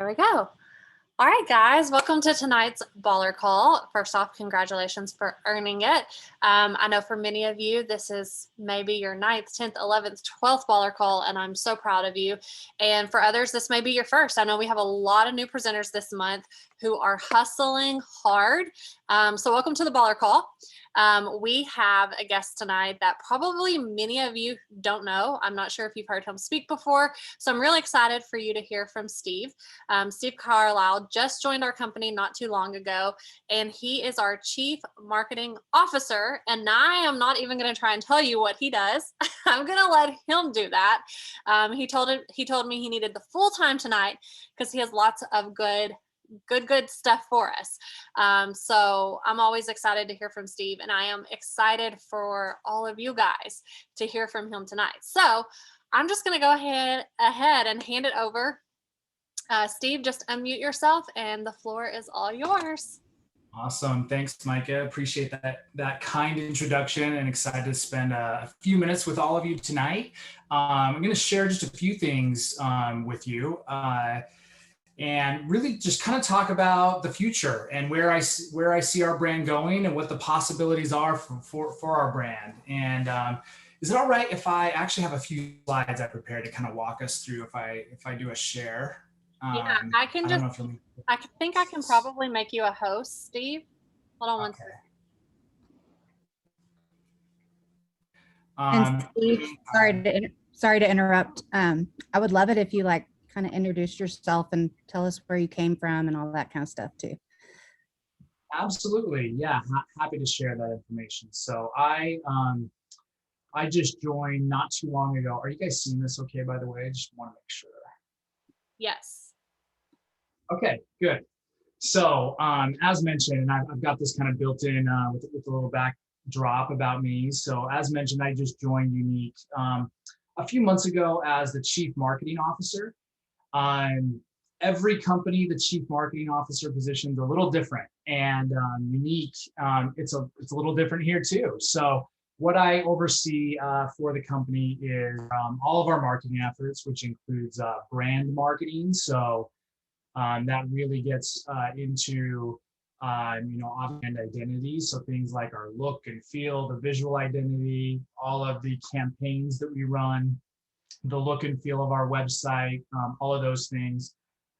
There we go. All right, guys, welcome to tonight's Baller Call. First off, congratulations for earning it. I know for many of you, this is maybe your 9th, 10th, 11th, 12th Baller Call, and I'm so proud of you. And for others, this may be your first. I know we have a lot of new presenters this month who are hustling hard. So welcome to the Baller Call. We have a guest tonight that probably many of you don't know. I'm not sure if you've heard him speak before, so I'm really excited for you to hear from Steve. Steve Carlisle just joined our company not too long ago, and he is our Chief Marketing Officer. And I am not even going to try and tell you what he does. I'm going to let him do that. He told me he needed the full time tonight because he has lots of good stuff for us. So I'm always excited to hear from Steve, and I am excited for all of you guys to hear from him tonight. So I'm just going to go ahead and hand it over. Steve, just unmute yourself and the floor is all yours. Awesome. Thanks, Micah. Appreciate that kind introduction and excited to spend a few minutes with all of you tonight. I'm going to share just a few things with you and really just kind of talk about the future and where I see our brand going and what the possibilities are for our brand. And is it all right if I actually have a few slides I prepared to kind of walk us through if I do a share? Yeah, I think I can probably make you a host, Steve. Hold on one second. And Steve, sorry to interrupt. I would love it if you kind of introduce yourself and tell us where you came from and all that kind of stuff too. Absolutely, yeah, happy to share that information. So I just joined not too long ago. Are you guys seeing this okay, by the way? I just want to make sure. Yes. Okay, good. So as mentioned, and I've got this kind of built in with a little backdrop about me. So as mentioned, I just joined Younique a few months ago as the Chief Marketing Officer. Every company, the Chief Marketing Officer position is a little different, and Younique, it's a little different here too. So what I oversee for the company is all of our marketing efforts, which includes brand marketing. So that really gets into brand identity. So things like our look and feel, the visual identity, all of the campaigns that we run, the look and feel of our website, all of those things.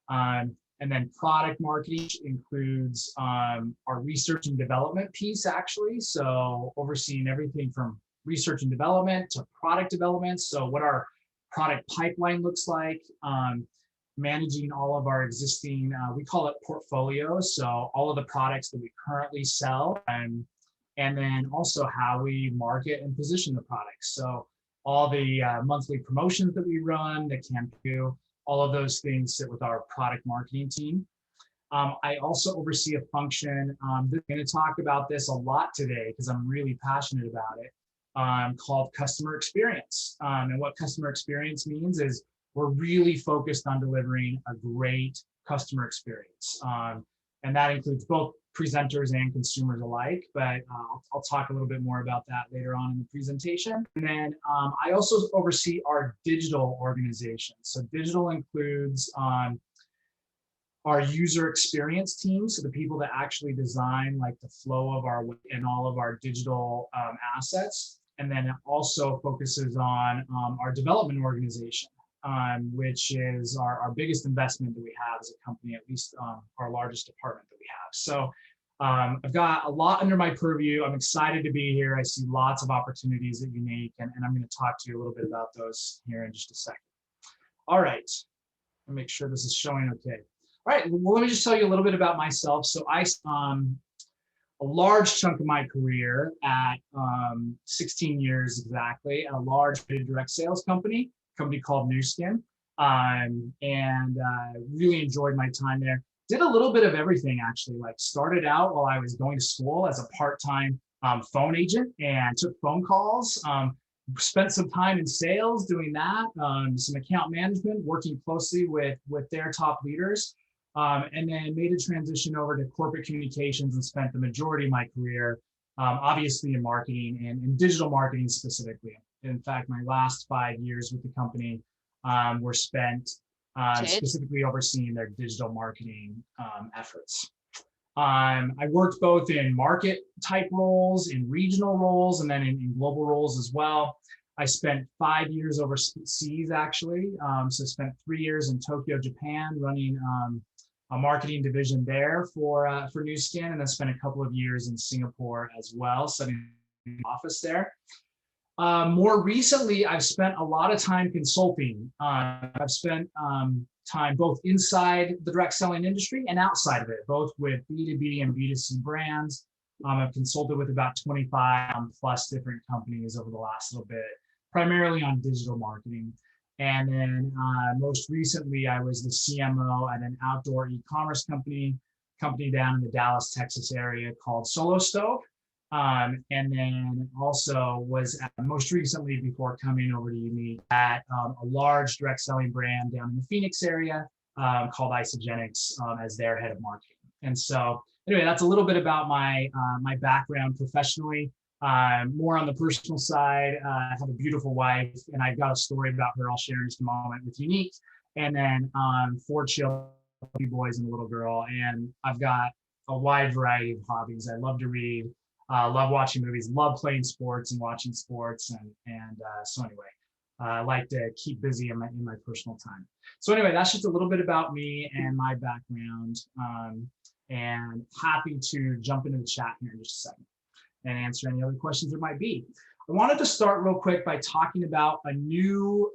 And then product marketing includes our research and development piece, actually. So overseeing everything from research and development to product development. So what our product pipeline looks like, managing all of our existing, we call it portfolios. So all of the products that we currently sell, and then also how we market and position the products. So all the monthly promotions that we run, the campaign, all of those things sit with our product marketing team. I also oversee a function, I'm going to talk about this a lot today because I'm really passionate about it, called customer experience. And what customer experience means is we're really focused on delivering a great customer experience. And that includes both presenters and consumers alike, but I'll talk a little bit more about that later on in the presentation. And then I also oversee our digital organization. So digital includes our user experience team, so the people that actually design the flow of our and all of our digital assets. And then it also focuses on our development organization, which is our biggest investment that we have as a company, at least our largest department that we have. So I've got a lot under my purview. I'm excited to be here. I see lots of opportunities at Younique, and I'm going to talk to you a little bit about those here in just a second. All right, let me make sure this is showing okay. All right, well, let me just tell you a little bit about myself. So I a large chunk of my career at 16 years exactly at a large direct sales company called Nu Skin, and really enjoyed my time there. Did a little bit of everything, actually. Started out while I was going to school as a part-time phone agent and took phone calls. Spent some time in sales doing that, some account management, working closely with their top leaders, and then made a transition over to corporate communications and spent the majority of my career, obviously in marketing and in digital marketing specifically. In fact, my last 5 years with the company were spent specifically overseeing their digital marketing efforts. I worked both in market type roles, in regional roles, and then in global roles as well. I spent 5 years overseas, actually. So I spent 3 years in Tokyo, Japan, running a marketing division there for Nu Skin, and then spent a couple of years in Singapore as well, setting an office there. More recently, I've spent a lot of time consulting. I've spent time both inside the direct selling industry and outside of it, both with B2B and B2C brands. I've consulted with about 25 plus different companies over the last little bit, primarily on digital marketing. And then most recently, I was the CMO at an outdoor e-commerce company down in the Dallas, Texas area called Solo Stove. And then also was most recently, before coming over to Younique, at a large direct selling brand down in the Phoenix area called Isagenix as their head of marketing. And so anyway, that's a little bit about my background professionally. More on the personal side, I have a beautiful wife, and I've got a story about her I'll share in just a moment with Younique. And then 4 children, 2 boys and a little girl. And I've got a wide variety of hobbies. I love to read. Love watching movies, love playing sports and watching sports, and so anyway, I like to keep busy in my personal time. So anyway, that's just a little bit about me and my background, and happy to jump into the chat here in just a second and answer any other questions there might be. I wanted to start real quick by talking about a new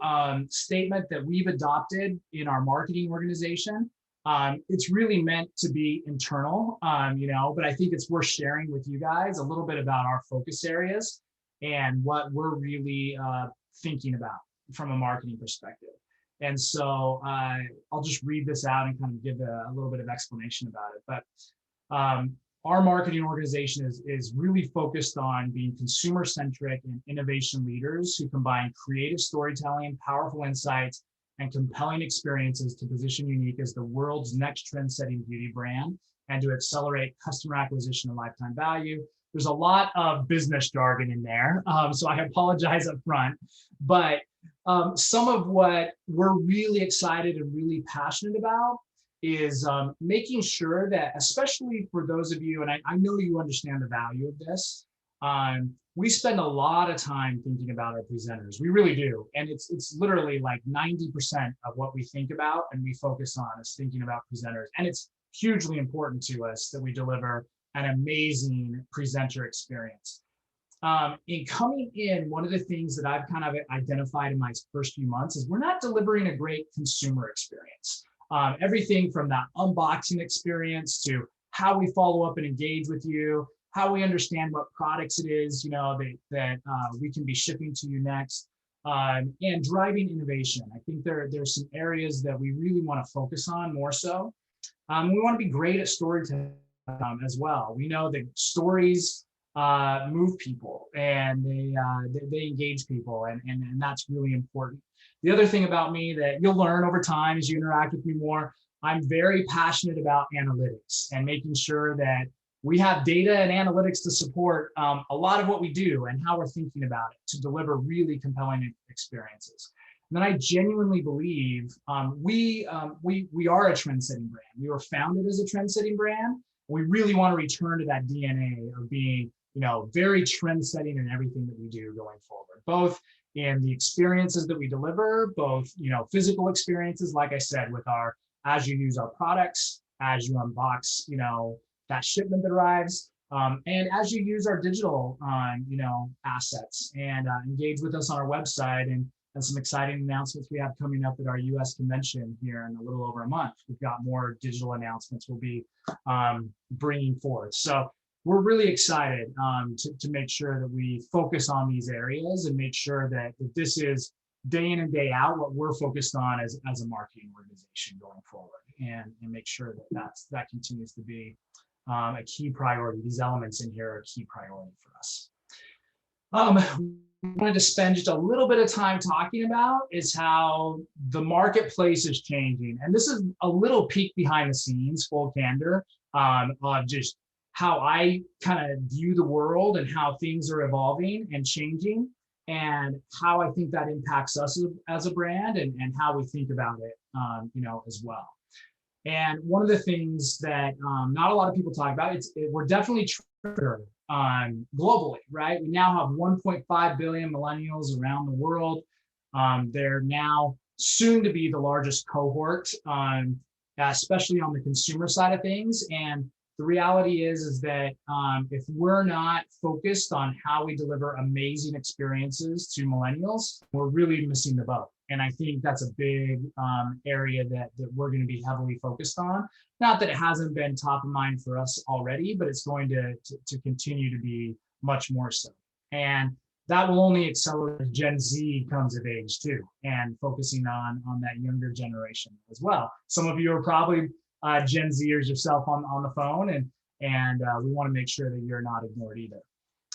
statement that we've adopted in our marketing organization. It's really meant to be internal, but I think it's worth sharing with you guys a little bit about our focus areas and what we're really thinking about from a marketing perspective. And so I'll just read this out and kind of give a little bit of explanation about it. But our marketing organization is really focused on being consumer-centric and innovation leaders who combine creative storytelling, powerful insights, and compelling experiences to position Younique as the world's next trend-setting beauty brand and to accelerate customer acquisition and lifetime value. There's a lot of business jargon in there, so I apologize up front. But some of what we're really excited and really passionate about is making sure that, especially for those of you, and I know you understand the value of this, we spend a lot of time thinking about our presenters. We really do. And it's literally like 90% of what we think about and we focus on is thinking about presenters. And it's hugely important to us that we deliver an amazing presenter experience. In coming in, one of the things that I've kind of identified in my first few months is we're not delivering a great consumer experience. Everything from that unboxing experience to how we follow up and engage with you, how we understand what products it is, that we can be shipping to you next, and driving innovation. I think there's some areas that we really want to focus on more so. We want to be great at storytelling as well. We know that stories move people and they engage people, and that's really important. The other thing about me that you'll learn over time as you interact with me more, I'm very passionate about analytics and making sure that we have data and analytics to support a lot of what we do and how we're thinking about it to deliver really compelling experiences. And then I genuinely believe we are a trend-setting brand. We were founded as a trend-setting brand. We really want to return to that DNA of being, very trend-setting in everything that we do going forward, both in the experiences that we deliver, both, physical experiences, like I said, with as you use our products, as you unbox, that shipment that arrives, and as you use our digital, assets and engage with us on our website and some exciting announcements we have coming up at our US convention here in a little over a month. We've got more digital announcements we'll be bringing forth. So we're really excited to make sure that we focus on these areas and make sure that this is day in and day out what we're focused on as a marketing organization going forward, and make sure that continues to be a key priority. These elements in here are a key priority for us. We wanted to spend just a little bit of time talking about is how the marketplace is changing. And this is a little peek behind the scenes, full candor, of just how I kind of view the world and how things are evolving and changing. and how I think that impacts us as a brand, and how we think about it, as well. And one of the things that not a lot of people talk about, we're definitely triggered globally, right? We now have 1.5 billion millennials around the world. They're now soon to be the largest cohort, especially on the consumer side of things. And the reality is that if we're not focused on how we deliver amazing experiences to millennials, we're really missing the boat. And I think that's a big area that we're going to be heavily focused on. Not that it hasn't been top of mind for us already, but it's going to continue to be much more so. And that will only accelerate as Gen Z comes of age too, and focusing on that younger generation as well. Some of you are probably Gen Zers yourself on the phone, and we want to make sure that you're not ignored either.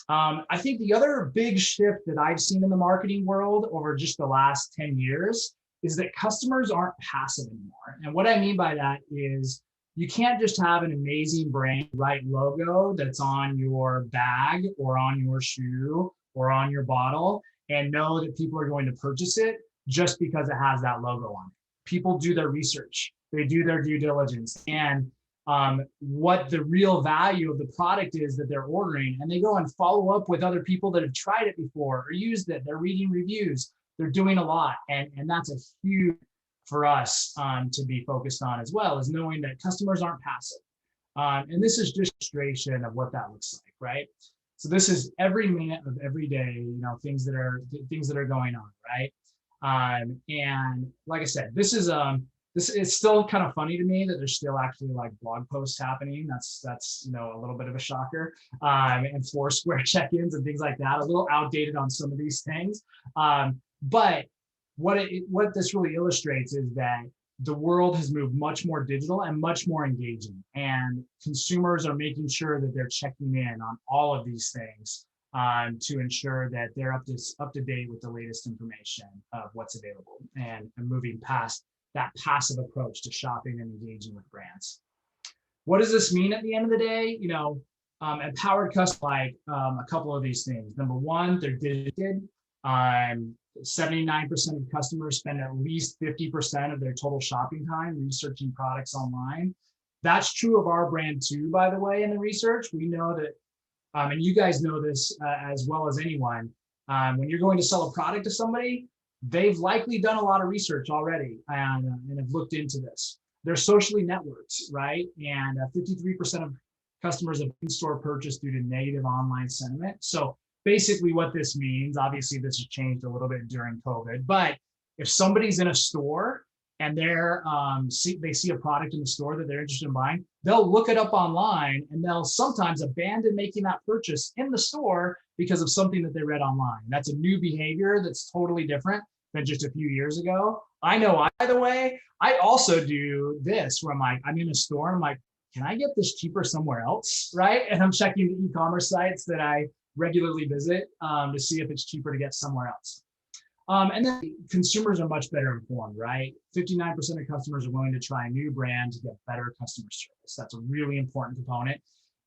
I think the other big shift that I've seen in the marketing world over just the last 10 years is that customers aren't passive anymore. And what I mean by that is you can't just have an amazing brand right logo that's on your bag or on your shoe or on your bottle and know that people are going to purchase it just because it has that logo on it. People do their research, they do their due diligence, and what the real value of the product is that they're ordering, and they go and follow up with other people that have tried it before or used it. They're reading reviews, they're doing a lot, and that's a huge for us to be focused on as well, is knowing that customers aren't passive. And this is just illustration of what that looks like, right? So this is every minute of every day, things that are going on, right? And like I said, this is it's still kind of funny to me that there's still actually like blog posts happening. That's a little bit of a shocker, and Foursquare check-ins and things like that. A little outdated on some of these things, but what this really illustrates is that the world has moved much more digital and much more engaging, and consumers are making sure that they're checking in on all of these things to ensure that they're up to date with the latest information of what's available, and moving past that passive approach to shopping and engaging with brands. What does this mean at the end of the day? Empowered customers like a couple of these things. Number one, they're digital. 79% of customers spend at least 50% of their total shopping time researching products online. That's true of our brand too, by the way, in the research. We know that, and you guys know this as well as anyone, when you're going to sell a product to somebody, they've likely done a lot of research already and have looked into this. They're socially networked, right? And 53% of customers have in-store purchase due to negative online sentiment. So basically what this means, obviously this has changed a little bit during COVID, but if somebody's in a store and they see a product in the store that they're interested in buying, they'll look it up online, and they'll sometimes abandon making that purchase in the store because of something that they read online. That's a new behavior that's totally different than just a few years ago. I know, by the way, I also do this where I'm in a store and I'm like, can I get this cheaper somewhere else, right? And I'm checking the e-commerce sites that I regularly visit to see if it's cheaper to get somewhere else. And then consumers are much better informed, right? 59% of customers are willing to try a new brand to get better customer service. That's a really important component.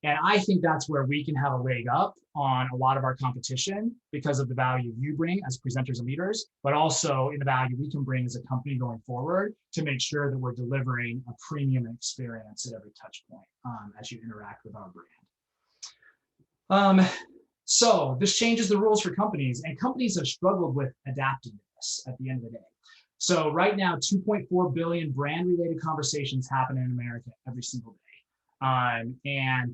And I think that's where we can have a leg up on a lot of our competition because of the value you bring as presenters and leaders, but also in the value we can bring as a company going forward to make sure that we're delivering a premium experience at every touch point as you interact with our brand. So this changes the rules for companies, and companies have struggled with adapting to this at the end of the day. So right now, 2.4 billion brand-related conversations happen in America every single day. And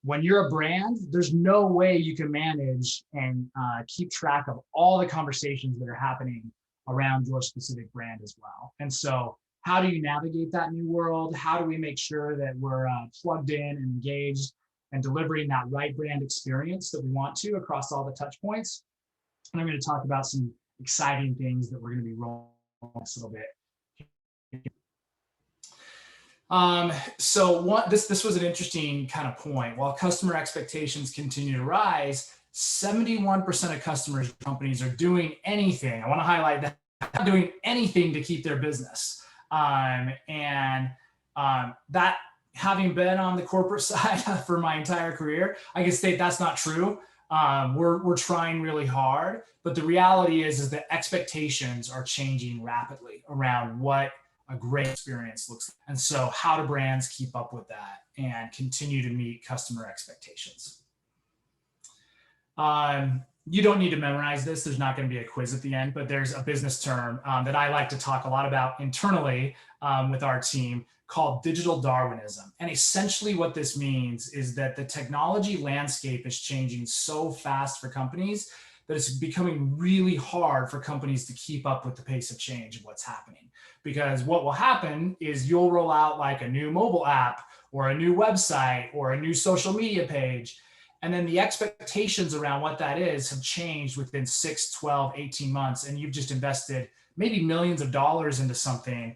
when you're a brand, there's no way you can manage and keep track of all the conversations that are happening around your specific brand as well. And so how do you navigate that new world? How do we make sure that we're plugged in and engaged and delivering that right brand experience that we want to across all the touch points? And I'm going to talk about some exciting things that we're going to be rolling this little bit. So this was an interesting kind of point. While customer expectations continue to rise, 71% of customers and companies are doing anything. I want to highlight that, not doing anything to keep their business. That, having been on the corporate side for my entire career, I can state that's not true. We're trying really hard, but the reality is that expectations are changing rapidly around what a great experience looks like. And so how do brands keep up with that and continue to meet customer expectations? You don't need to memorize this. There's not going to be a quiz at the end, but there's a business term that I like to talk a lot about internally with our team called digital Darwinism. And essentially what this means is that the technology landscape is changing so fast for companies that it's becoming really hard for companies to keep up with the pace of change of what's happening. Because what will happen is you'll roll out like a new mobile app or a new website or a new social media page. And then the expectations around what that is have changed within 6, 12, 18 months. And you've just invested maybe millions of dollars into something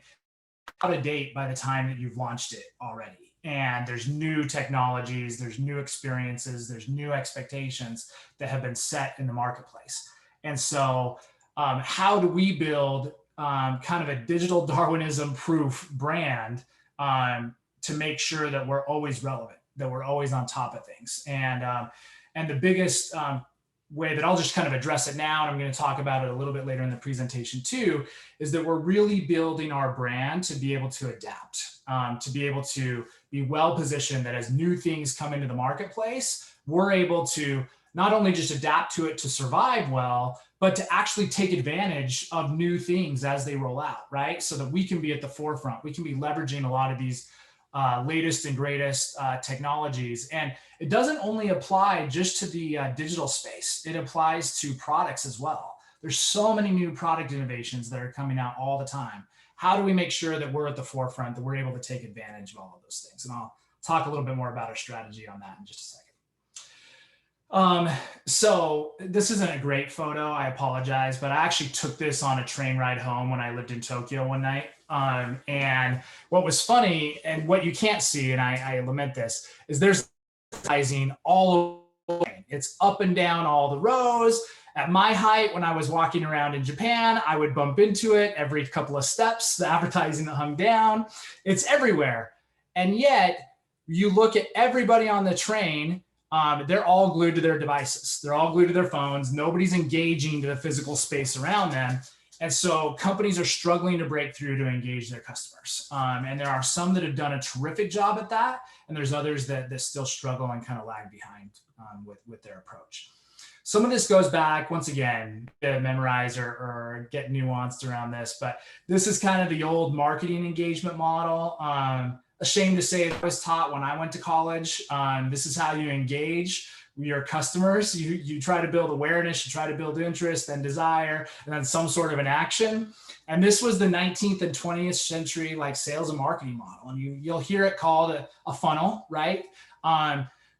out of date by the time that you've launched it already. And there's new technologies, there's new experiences, there's new expectations that have been set in the marketplace. And so how do we build kind of a digital Darwinism proof brand to make sure that we're always relevant, that we're always on top of things? And the biggest way that I'll just kind of address it now, and I'm going to talk about it a little bit later in the presentation too, is that we're really building our brand to be able to adapt, to be able to be well positioned that as new things come into the marketplace, we're able to not only just adapt to it to survive well, but to actually take advantage of new things as they roll out, right? So that we can be at the forefront. We can be leveraging a lot of these latest and greatest technologies. And it doesn't only apply just to the digital space. It applies to products as well. There's so many new product innovations that are coming out all the time. How do we make sure that we're at the forefront, that we're able to take advantage of all of those things? And I'll talk a little bit more about our strategy on that in just a second. So this isn't a great photo, I apologize, but I actually took this on a train ride home when I lived in Tokyo one night. And what was funny, and what you can't see, and I lament this, is there's advertising all over. It's up and down all the rows. At my height, when I was walking around in Japan, I would bump into it every couple of steps, the advertising that hung down. It's everywhere. And yet, you look at everybody on the train, they're all glued to their devices. They're all glued to their phones. Nobody's engaging to the physical space around them. And so companies are struggling to break through to engage their customers. And there are some that have done a terrific job at that. And there's others that still struggle and kind of lag behind with their approach. Some of this goes back, once again, to memorize or get nuanced around this, but this is kind of the old marketing engagement model. Ashamed to say it was taught when I went to college. This is how you engage your customers. You try to build awareness, you try to build interest and desire, and then some sort of an action. And this was the 19th and 20th century like sales and marketing model. And you'll hear it called a funnel, right?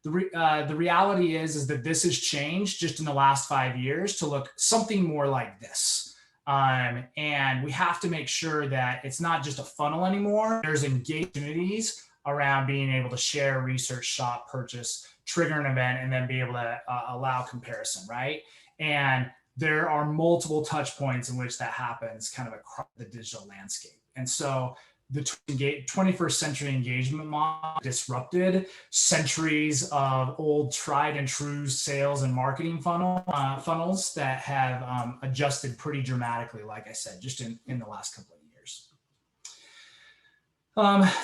The reality is that this has changed just in the last 5 years to look something more like this. And we have to make sure that it's not just a funnel anymore. There's engagements around being able to share, research, shop, purchase, trigger an event, and then be able to allow comparison, right? And there are multiple touch points in which that happens kind of across the digital landscape. And so the 21st century engagement model disrupted centuries of old tried and true sales and marketing funnels that have adjusted pretty dramatically, like I said, just in the last couple of years.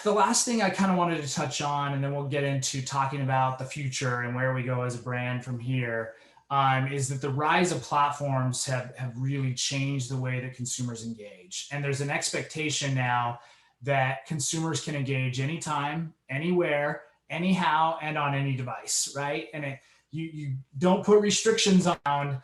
The last thing I kind of wanted to touch on, and then we'll get into talking about the future and where we go as a brand from here, is that the rise of platforms have really changed the way that consumers engage. And there's an expectation now that consumers can engage anytime, anywhere, anyhow, and on any device, right? And you don't put restrictions on,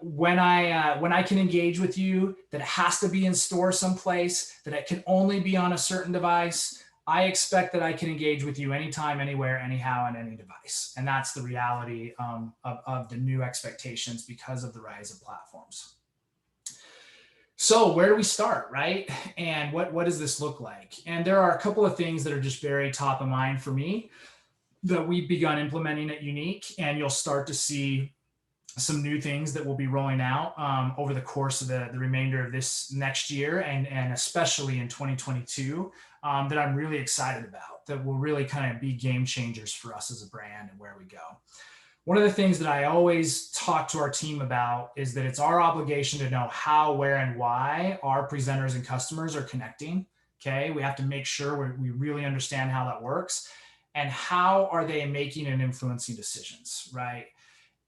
when I can engage with you, that it has to be in store someplace, that it can only be on a certain device. I expect that I can engage with you anytime, anywhere, anyhow, on any device. And that's the reality of the new expectations because of the rise of platforms. So where do we start, right? And what does this look like? And there are a couple of things that are just very top of mind for me that we've begun implementing at Younique, and you'll start to see some new things that we'll be rolling out over the course of the remainder of this next year, and especially in 2022, that I'm really excited about, that will really kind of be game changers for us as a brand and where we go. One of the things that I always talk to our team about is that it's our obligation to know how, where, and why our presenters and customers are connecting. Okay, we have to make sure we really understand how that works, and how are they making and influencing decisions, right?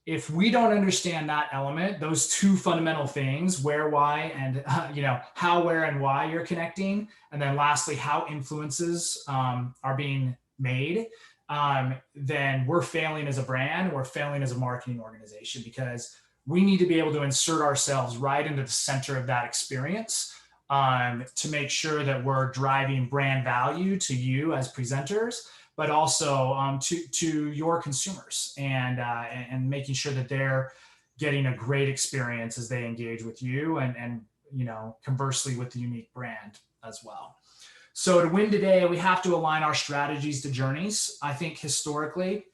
If we don't understand that element, those two fundamental things, where, why, and how, where, and why you're connecting, and then lastly, how influences are being made, then we're failing as a brand, we're failing as a marketing organization, because we need to be able to insert ourselves right into the center of that experience to make sure that we're driving brand value to you as presenters, but also to your consumers, and making sure that they're getting a great experience as they engage with you, and conversely with the Younique brand as well. So to win today, we have to align our strategies to journeys. I think historically,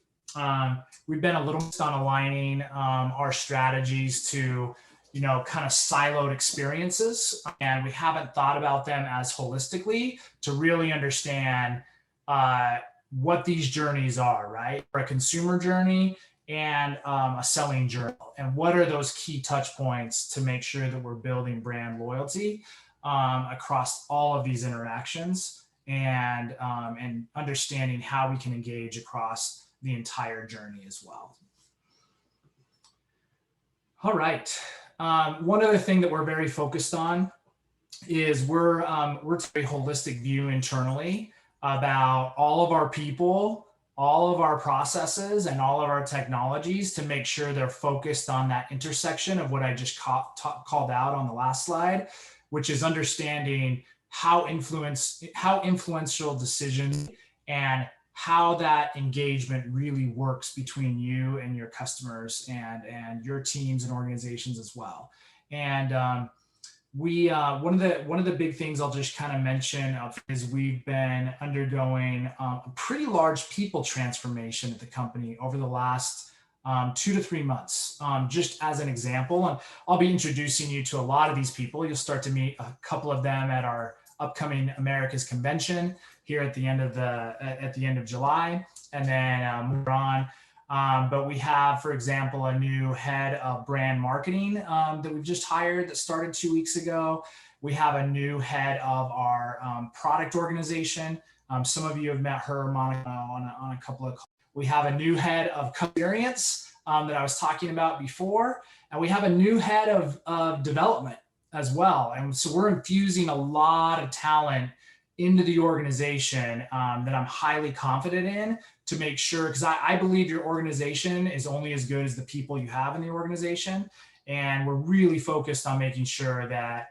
we've been a little mixed on aligning our strategies to kind of siloed experiences, and we haven't thought about them as holistically to really understand what these journeys are, right? For a consumer journey and a selling journey, and what are those key touch points to make sure that we're building brand loyalty across all of these interactions, and understanding how we can engage across the entire journey as well. All right. One other thing that we're very focused on is we're taking a holistic view internally about all of our people, all of our processes, and all of our technologies to make sure they're focused on that intersection of what I just called out on the last slide, which is understanding how influential decisions and how that engagement really works between you and your customers, and your teams and organizations as well. And one of the big things I'll just kind of mention is we've been undergoing a pretty large people transformation at the company over the last 2 to 3 months. Just as an example, and I'll be introducing you to a lot of these people. You'll start to meet a couple of them at our upcoming Americas convention here at the end of July, and then move on. But we have, for example, a new head of brand marketing that we've just hired that started 2 weeks ago. We have a new head of our product organization. Some of you have met her, Monica, on a couple of. We have a new head of experience that I was talking about before, and we have a new head of development as well. And so we're infusing a lot of talent into the organization that I'm highly confident in, to make sure, because I believe your organization is only as good as the people you have in the organization. And we're really focused on making sure that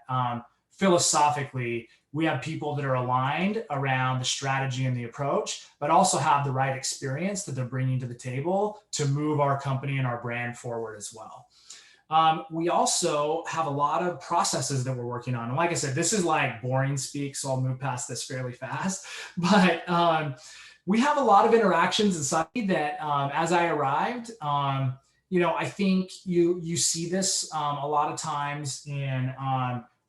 philosophically, we have people that are aligned around the strategy and the approach, but also have the right experience that they're bringing to the table to move our company and our brand forward as well. We also have a lot of processes that we're working on. And like I said, this is like boring speak, so I'll move past this fairly fast. But we have a lot of interactions inside that as I arrived, I think you see this a lot of times in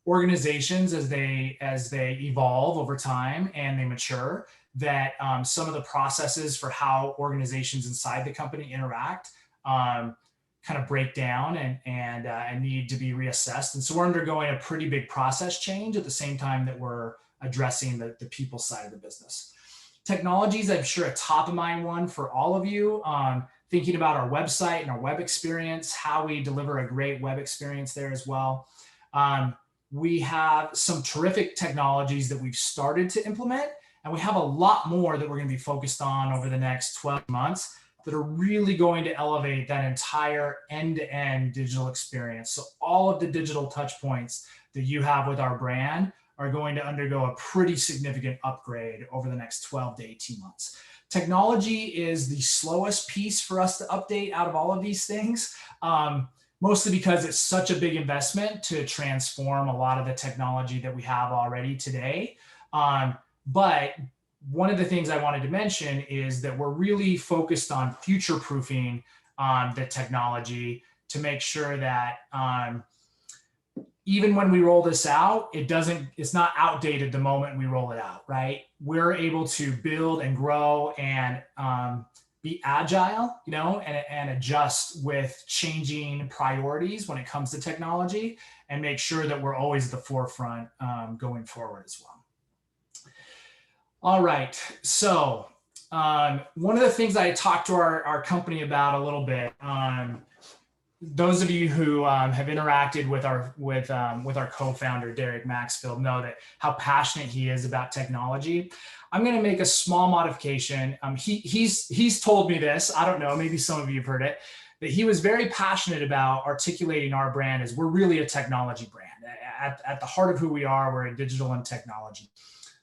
organizations as they evolve over time and they mature, that some of the processes for how organizations inside the company interact kind of break down and need to be reassessed. And so we're undergoing a pretty big process change at the same time that we're addressing the people side of the business. Technologies, I'm sure a top of mind one for all of you, thinking about our website and our web experience, how we deliver a great web experience there as well. We have some terrific technologies that we've started to implement, and we have a lot more that we're going to be focused on over the next 12 months that are really going to elevate that entire end-to-end digital experience. So all of the digital touch points that you have with our brand are going to undergo a pretty significant upgrade over the next 12 to 18 months. Technology is the slowest piece for us to update out of all of these things, mostly because it's such a big investment to transform a lot of the technology that we have already today. But one of the things I wanted to mention is that we're really focused on future-proofing the technology to make sure that even when we roll this out, it's not outdated the moment we roll it out, right? We're able to build and grow and be agile, and adjust with changing priorities when it comes to technology, and make sure that we're always at the forefront going forward as well. All right, so one of the things I talked to our company about a little bit, those of you who have interacted with our co-founder Derek Maxfield know that how passionate he is about technology. I'm going to make a small modification. He's told me this. I don't know. Maybe some of you have heard it. That he was very passionate about articulating our brand as we're really a technology brand. At the heart of who we are, we're a digital and technology.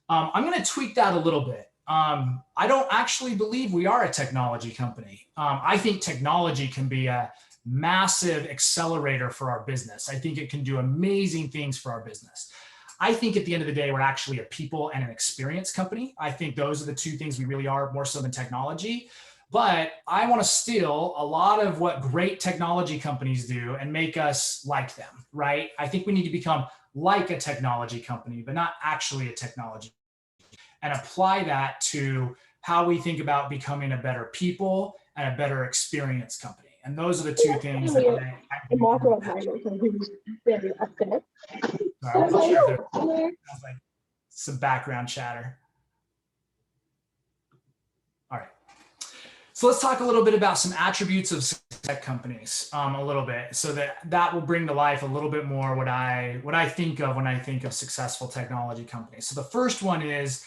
I'm going to tweak that a little bit. I don't actually believe we are a technology company. I think technology can be a massive accelerator for our business. I think it can do amazing things for our business. I think at the end of the day, we're actually a people and an experience company. I think those are the two things we really are, more so than technology. But I want to steal a lot of what great technology companies do and make us like them, right? I think we need to become like a technology company, but not actually a technology, and apply that to how we think about becoming a better people and a better experience company. And those are the two things that sounds like some background chatter. All right. So let's talk a little bit about some attributes of tech companies a little bit, so that will bring to life a little bit more what I think of when I think of successful technology companies. So the first one is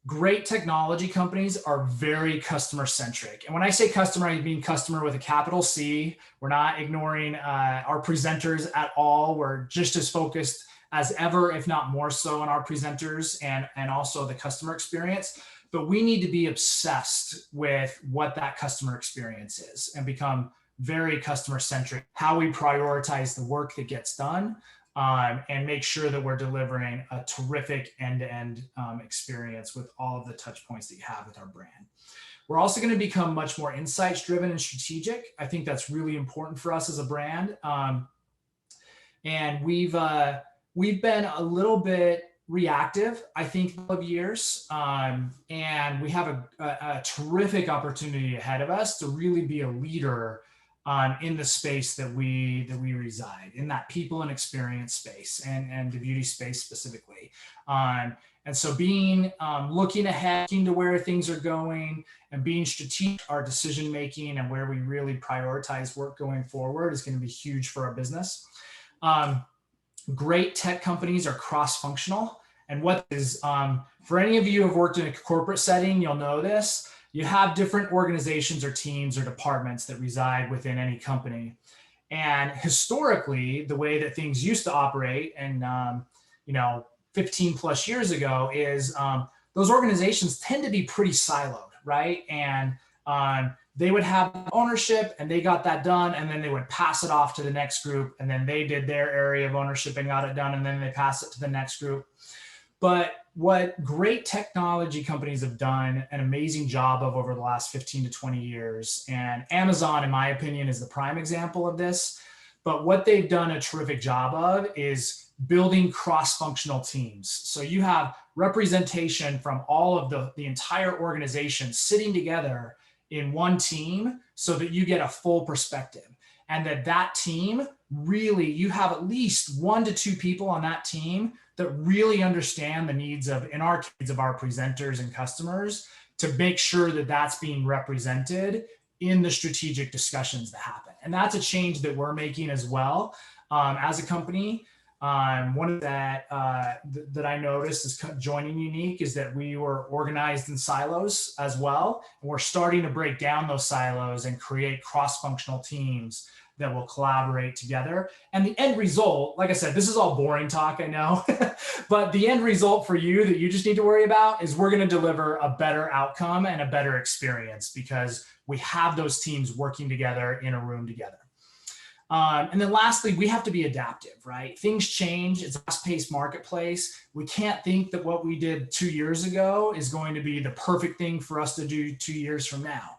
great technology companies are very customer centric. And when I say customer, I mean customer with a capital C. We're not ignoring our presenters at all. We're just as focused as ever, if not more so, on our presenters and also the customer experience. But we need to be obsessed with what that customer experience is and become very customer centric, how we prioritize the work that gets done, and make sure that we're delivering a terrific end-to-end experience with all of the touch points that you have with our brand. We're also going to become much more insights driven and strategic. I think that's really important for us as a brand. And we've been a little bit reactive, I think, of years. And we have a terrific opportunity ahead of us to really be a leader in the space that we reside, in that people and experience space, and the beauty space specifically. And so being looking ahead, looking to where things are going, and being strategic, our decision making and where we really prioritize work going forward is going to be huge for our business. Great tech companies are cross-functional. And what is, for any of you who have worked in a corporate setting, you'll know this. You have different organizations or teams or departments that reside within any company. And historically, the way that things used to operate, and 15 plus years ago, is those organizations tend to be pretty siloed, right? And they would have ownership and they got that done, and then they would pass it off to the next group, and then they did their area of ownership and got it done, and then they pass it to the next group. But what great technology companies have done an amazing job of over the last 15 to 20 years, and Amazon, in my opinion, is the prime example of this, but what they've done a terrific job of is building cross-functional teams. So you have representation from all of the entire organization sitting together in one team so that you get a full perspective. And that team really, you have at least 1 to 2 people on that team that really understand the needs of, in our case, of our presenters and customers, to make sure that that's being represented in the strategic discussions that happen. And that's a change that we're making as well as a company. One of that I noticed is joining Younique is that we were organized in silos as well. And we're starting to break down those silos and create cross-functional teams that will collaborate together. And the end result, like I said, this is all boring talk, I know, but the end result for you that you just need to worry about is we're going to deliver a better outcome and a better experience because we have those teams working together in a room together. And then lastly, we have to be adaptive, right? Things change. It's a fast-paced marketplace. We can't think that what we did 2 years ago is going to be the perfect thing for us to do 2 years from now.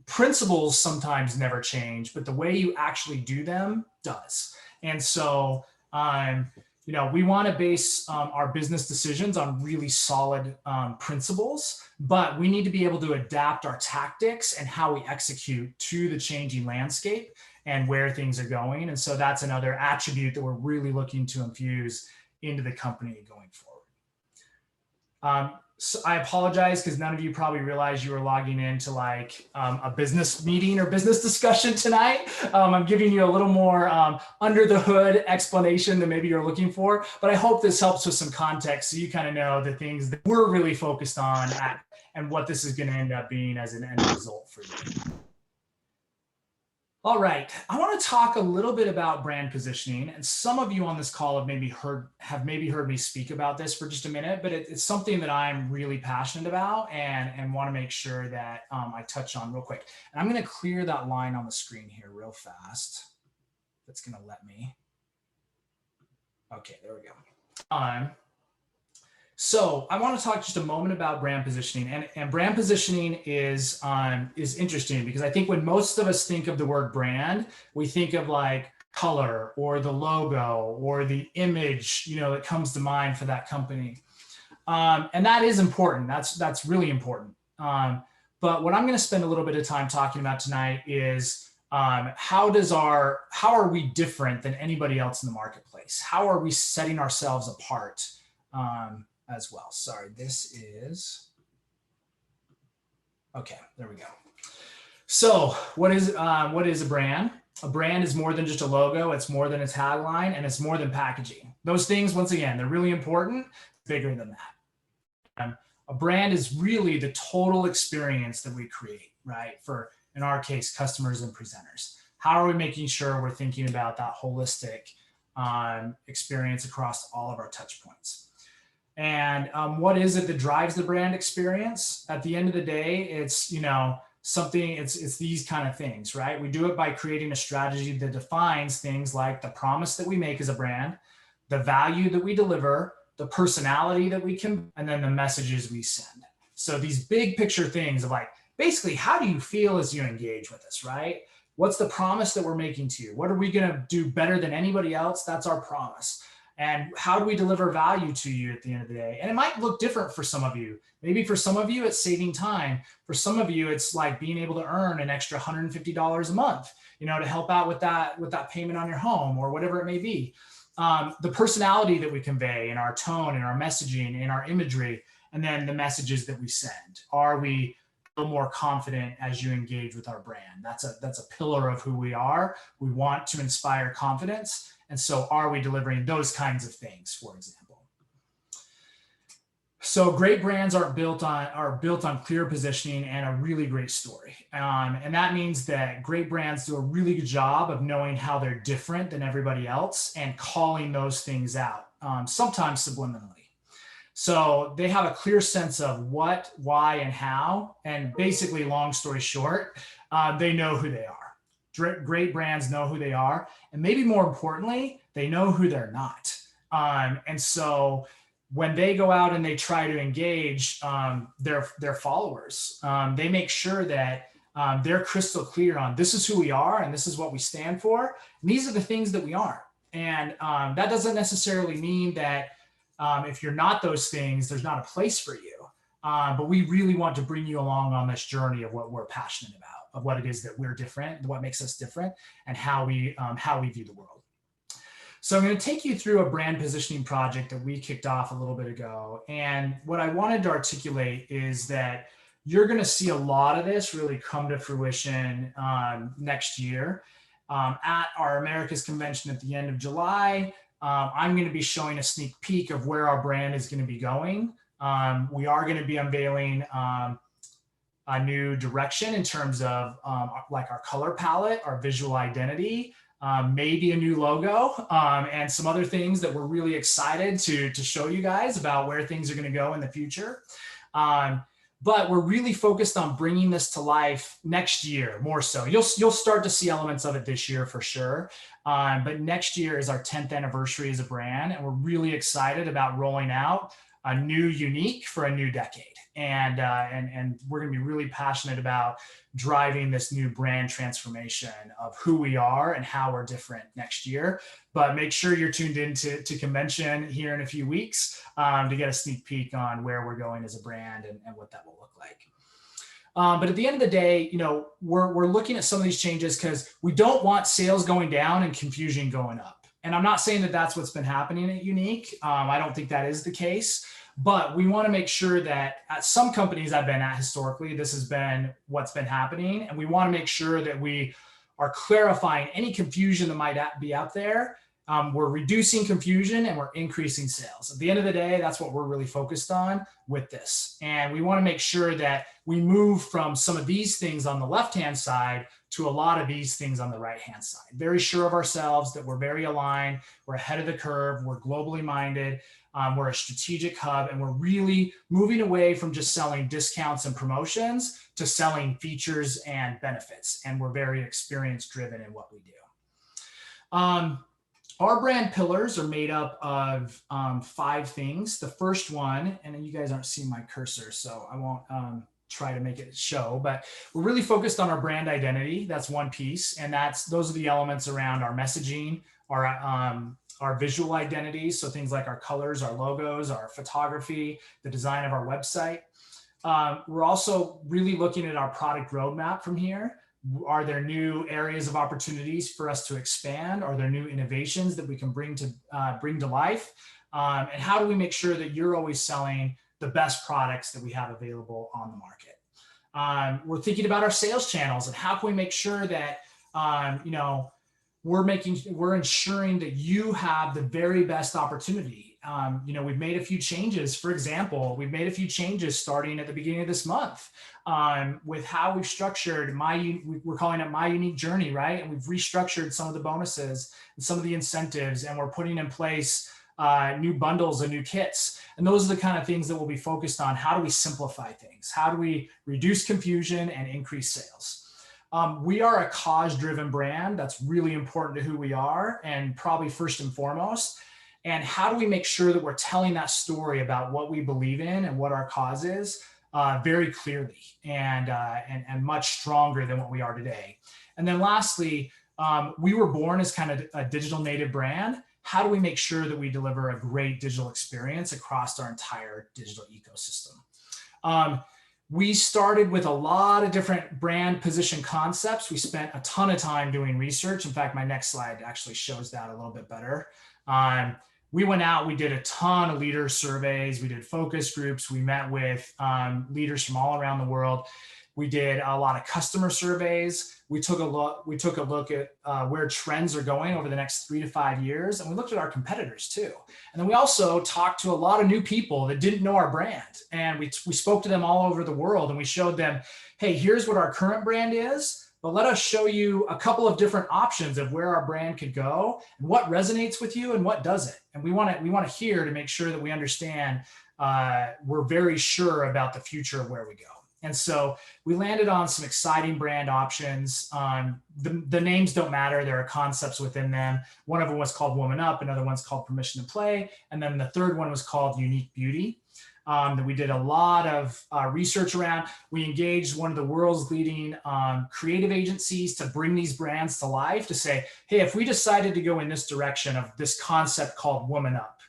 principles sometimes never change, but the way you actually do them does. And so, you know, we want to base our business decisions on really solid principles, but we need to be able to adapt our tactics and how we execute to the changing landscape and where things are going. And so that's another attribute that we're really looking to infuse into the company going forward. So I apologize because none of you probably realized you were logging into like a business meeting or business discussion tonight. I'm giving you a little more under the hood explanation than maybe you're looking for, but I hope this helps with some context so you kind of know the things that we're really focused on and what this is going to end up being as an end result for you. All right, I want to talk a little bit about brand positioning, and some of you on this call have maybe heard me speak about this for just a minute, but it's something that I'm really passionate about and want to make sure that I touch on real quick. And I'm going to clear that line on the screen here real fast. That's going to let me. Okay, there we go. So I want to talk just a moment about brand positioning, and brand positioning is interesting because I think when most of us think of the word brand, we think of like color or the logo or the image, you know, that comes to mind for that company. And that is important. That's really important. But what I'm going to spend a little bit of time talking about tonight is how are we different than anybody else in the marketplace? How are we setting ourselves apart? As well. Sorry, this is, okay, there we go. So what is a brand? A brand is more than just a logo. It's more than a tagline, and it's more than packaging. Those things, once again, they're really important, bigger than that. A brand is really the total experience that we create, right? For, in our case, customers and presenters. How are we making sure we're thinking about that holistic experience across all of our touch points? And what is it that drives the brand experience? At the end of the day, it's, you know, something, it's these kind of things, right? We do it by creating a strategy that defines things like the promise that we make as a brand, the value that we deliver, the personality that we can, and then the messages we send. So these big picture things of like, basically, how do you feel as you engage with us, right? What's the promise that we're making to you? What are we gonna do better than anybody else? That's our promise. And how do we deliver value to you at the end of the day? And it might look different for some of you. Maybe for some of you, it's saving time. For some of you, it's like being able to earn an extra $150 a month, you know, to help out with that payment on your home or whatever it may be. The personality that we convey in our tone, in our messaging, in our imagery, and then the messages that we send. Are we a little more confident as you engage with our brand? That's a pillar of who we are. We want to inspire confidence. And so are we delivering those kinds of things, for example? So great brands are built on clear positioning and a really great story. And that means that great brands do a really good job of knowing how they're different than everybody else and calling those things out, sometimes subliminally. So they have a clear sense of what, why, and how. And basically, long story short, they know who they are. Great brands know who they are, and maybe more importantly, they know who they're not. And so when they go out and they try to engage their followers, they make sure that they're crystal clear on this is who we are and this is what we stand for. And these are the things that we aren't. And that doesn't necessarily mean that if you're not those things, there's not a place for you. But we really want to bring you along on this journey of what we're passionate about, of what it is that we're different, what makes us different, and how we view the world. So I'm going to take you through a brand positioning project that we kicked off a little bit ago. And what I wanted to articulate is that you're going to see a lot of this really come to fruition next year. At our Americas convention at the end of July, I'm going to be showing a sneak peek of where our brand is going to be going. We are going to be unveiling a new direction in terms of like our color palette, our visual identity, maybe a new logo, and some other things that we're really excited to show you guys about where things are going to go in the future. But we're really focused on bringing this to life next year more so. You'll start to see elements of it this year for sure. But next year is our 10th anniversary as a brand, and we're really excited about rolling out a new Unique for a new decade. And we're going to be really passionate about driving this new brand transformation of who we are and how we're different next year. But make sure you're tuned in to convention here in a few weeks to get a sneak peek on where we're going as a brand and what that will look like. But at the end of the day, we're looking at some of these changes because we don't want sales going down and confusion going up. And I'm not saying that that's what's been happening at Unique. I don't think that is the case. But we want to make sure that at some companies I've been at historically, this has been what's been happening. And we want to make sure that we are clarifying any confusion that might be out there. We're reducing confusion and we're increasing sales. At the end of the day, that's what we're really focused on with this. And we want to make sure that we move from some of these things on the left-hand side to a lot of these things on the right-hand side. Very sure of ourselves that we're very aligned, we're ahead of the curve, we're globally minded, we're a strategic hub, and we're really moving away from just selling discounts and promotions to selling features and benefits. And we're very experience driven in what we do. Our brand pillars are made up of 5 things. The first one, and you guys aren't seeing my cursor, so I won't try to make it show, but we're really focused on our brand identity. That's one piece. And those are the elements around our messaging, our visual identities. So things like our colors, our logos, our photography, the design of our website. We're also really looking at our product roadmap from here. Are there new areas of opportunities for us to expand? Are there new innovations that we can bring to life? And how do we make sure that you're always selling the best products that we have available on the market? We're thinking about our sales channels and how can we make sure that we're ensuring that you have the very best opportunity. We've made a few changes. For example, we've made a few changes starting at the beginning of this month with how we've structured we're calling it My Unique Journey, right? And we've restructured some of the bonuses and some of the incentives, and we're putting in place new bundles and new kits. And those are the kind of things that we'll be focused on. How do we simplify things? How do we reduce confusion and increase sales? We are a cause-driven brand. That's really important to who we are and probably first and foremost. And how do we make sure that we're telling that story about what we believe in and what our cause is very clearly and much stronger than what we are today? And then lastly, we were born as kind of a digital native brand. How do we make sure that we deliver a great digital experience across our entire digital ecosystem? We started with a lot of different brand position concepts. We spent a ton of time doing research. In fact, my next slide actually shows that a little bit better. We went out, we did a ton of leader surveys, we did focus groups, we met with leaders from all around the world. We did a lot of customer surveys. We took a look at where trends are going over the next 3 to 5 years. And we looked at our competitors too. And then we also talked to a lot of new people that didn't know our brand. And we spoke to them all over the world and we showed them, hey, here's what our current brand is, but let us show you a couple of different options of where our brand could go and what resonates with you and what doesn't. And we want to hear to make sure that we understand we're very sure about the future of where we go. And so we landed on some exciting brand options. The names don't matter. There are concepts within them. One of them was called Woman Up. Another one's called Permission to Play. And then the third one was called Unique Beauty. That we did a lot of research around. We engaged one of the world's leading creative agencies to bring these brands to life, to say, hey, if we decided to go in this direction of this concept called Woman Up,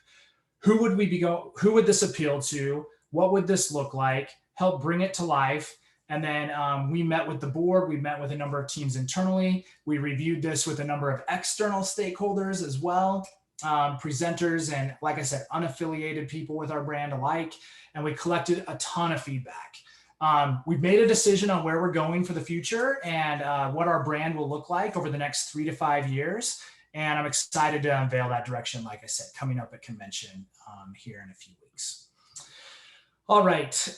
who would this appeal to? What would this look like? Help bring it to life. And then we met with the board. We met with a number of teams internally. We reviewed this with a number of external stakeholders as well, presenters and, like I said, unaffiliated people with our brand alike. And we collected a ton of feedback. We've made a decision on where we're going for the future and what our brand will look like over the next 3 to 5 years. And I'm excited to unveil that direction, like I said, coming up at convention here in a few weeks. All right.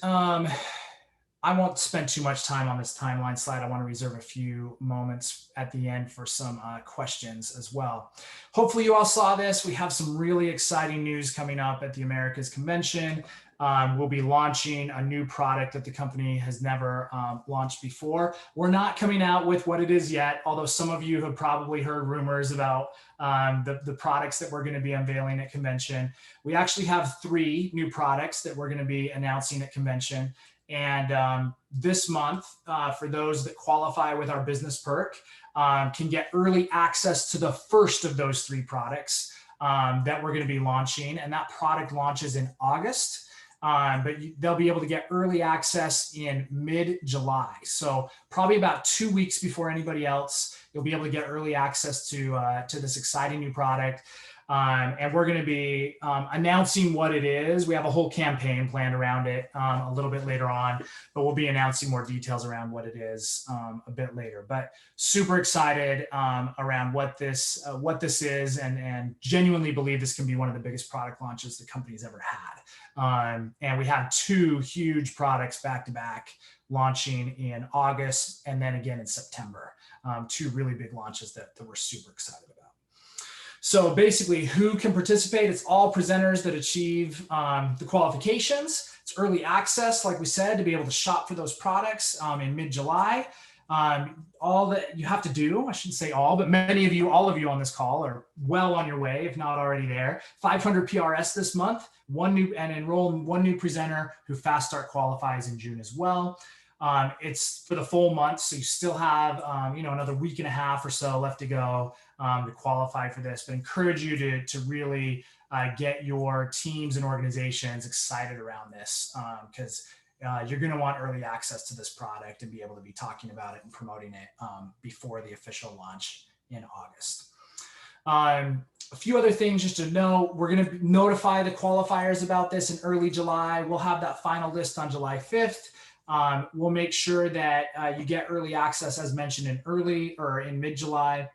I won't spend too much time on this timeline slide. I want to reserve a few moments at the end for some questions as well. Hopefully you all saw this. We have some really exciting news coming up at the Americas Convention. we'll be launching a new product that the company has never launched before. We're not coming out with what it is yet, although some of you have probably heard rumors about the products that we're going to be unveiling at convention. We actually have 3 new products that we're going to be announcing at convention. And this month, for those that qualify with our business perk, can get early access to the first of those 3 products that we're going to be launching. And that product launches in August. But they'll be able to get early access in mid-July. So probably about 2 weeks before anybody else, you'll be able to get early access to this exciting new product. And we're going to be announcing what it is. We have a whole campaign planned around it a little bit later on, but we'll be announcing more details around what it is a bit later. But super excited around what this is, and genuinely believe this can be one of the biggest product launches the company's ever had. And we have 2 huge products back to back launching in August and then again in September. 2 really big launches that we're super excited about. So basically, who can participate? It's all presenters that achieve the qualifications. It's early access, like we said, to be able to shop for those products in mid-July. All that you have to do, I shouldn't say all, but many of you, all of you on this call are well on your way, if not already there. 500 PRS this month, enroll 1 new presenter who Fast Start qualifies in June as well. It's for the full month, so you still have another week and a half or so left to go to qualify for this. But encourage you to really get your teams and organizations excited around this, because you're going to want early access to this product and be able to be talking about it and promoting it before the official launch in August. A few other things just to know: we're going to notify the qualifiers about this in early July. We'll have that final list on July 5th. We'll make sure that you get early access, as mentioned, in mid-July.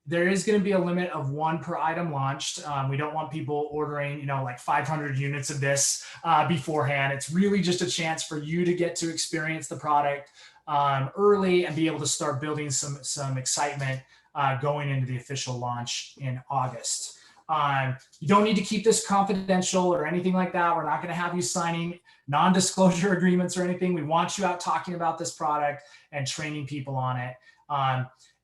There is going to be a limit of 1 per item launched. We don't want people ordering, like 500 units of this beforehand. It's really just a chance for you to get to experience the product early and be able to start building some excitement going into the official launch in August. You don't need to keep this confidential or anything like that. We're not going to have you signing non-disclosure agreements or anything. We want you out talking about this product and training people on it.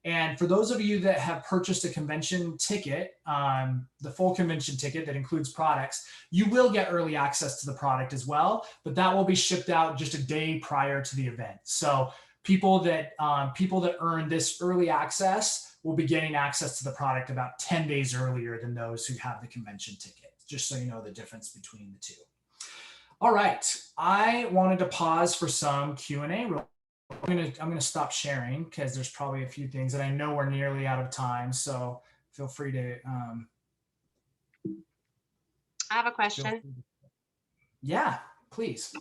And for those of you that have purchased a convention ticket, the full convention ticket that includes products, you will get early access to the product as well, but that will be shipped out just a day prior to the event. So people that earn this early access will be getting access to the product about 10 days earlier than those who have the convention ticket, just so you know the difference between the 2. All right, I wanted to pause for some Q&A. I'm gonna stop sharing because there's probably a few things, and I know we're nearly out of time, so feel free to. I have a question. Yeah, please.